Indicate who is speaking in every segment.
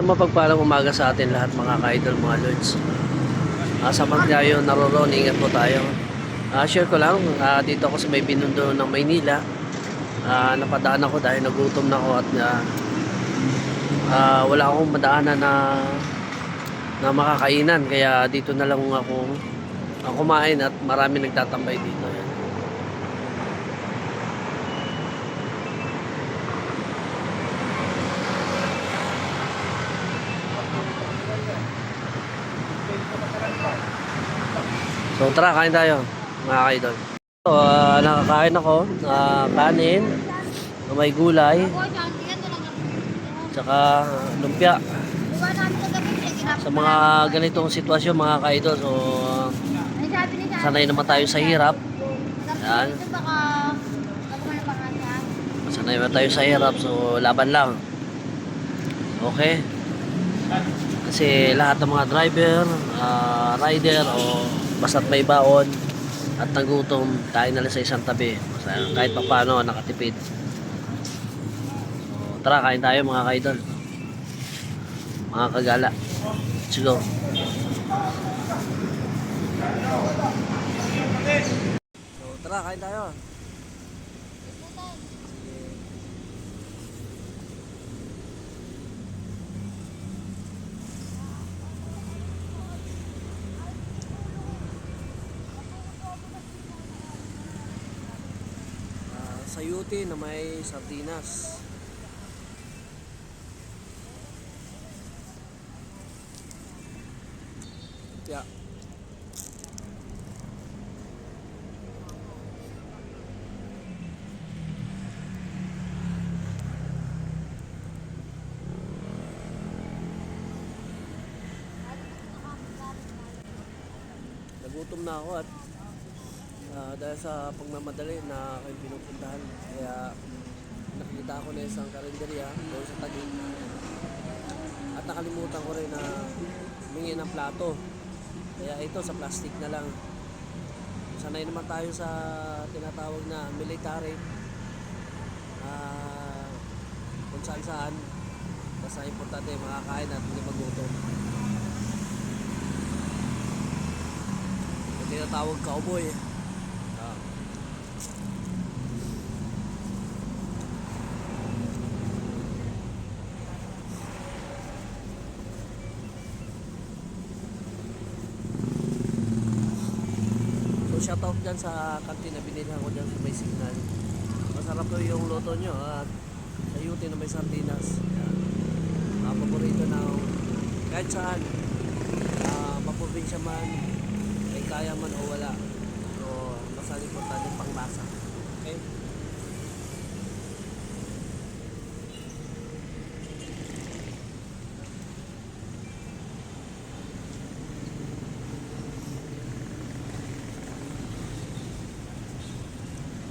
Speaker 1: Mapagpalang umaga sa atin lahat mga ka-idol, mga lords. Sa tayo naroon, ingat po tayo. Share ko lang, dito ako sa may binundo ng Maynila. Napadaan ako dahil nagutom na ako at wala akong madaanan na makakainan. Kaya dito na lang ako kumain at marami nagtatambay dito. Yan. So tara, kain tayo mga ka-idol. So, nakakain ako kanin, may gulay, tsaka lumpia. Sa mga ganitong sitwasyon mga ka-idol, so sanay naman tayo sa hirap. Yan. Sanay naman tayo sa hirap, so laban lang. Okay? Kasi lahat ng mga driver, rider o basta't may baon at nagutom, tayo na lang sa isang tabi. Kahit pa paano, nakatipid. So, tara, kain tayo mga ka-idol. Mga kagala. Let's go. So, tara, kain tayo. Sayuti na may sardinas. Yeah. Nagutom na ako at dahil sa pagmamadali na aking pinupuntahan, kaya nakita ako na isang karinderya doon sa Taguig at nakalimutan ko rin na humingi ng plato, kaya ito sa plastic na lang. Sanay naman tayo sa tinatawag na military, kung saan saan, basta importante makakain at hindi magutom. Yung tinatawag cowboy. Shout out dyan sa kantin na binilhan ko dyan sa may signal. Masarap to yung luto nyo at sayuti na may sardinas. Paborito na kahit saan, maprobinsya man, may kaya man o wala. So basta importante yung panglasa. Okay?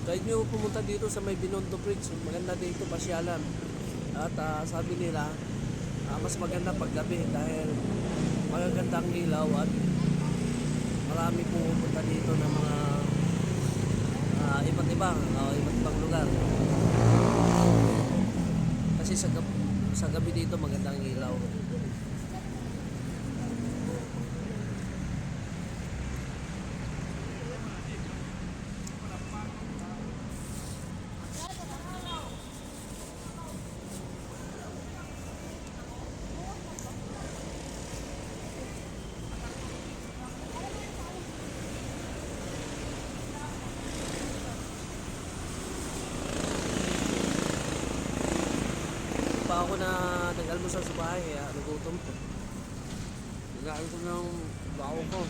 Speaker 1: Guide nyo pumunta dito sa may Binondo Bridge. Maganda dito, pasyalan. At sabi nila, mas maganda paggabi dahil magagandang ilaw at marami pumunta dito ng mga iba't ibang lugar. Kasi sa gabi dito magandang ilaw. Pa ako na nag-almusal sa bahay kaya nagutom ko. Nagain ko ng bawo ko.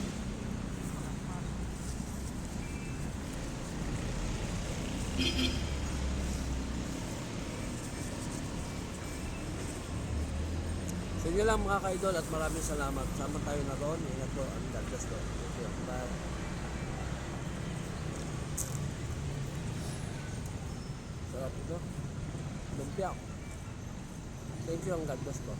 Speaker 1: So yun lang mga ka-idol at maraming salamat. Sama tayo na doon. Ingat po. Ang dalgas doon. Thank you. Bye. Sarap ito. Lumpia. Thank you, ang God bless po.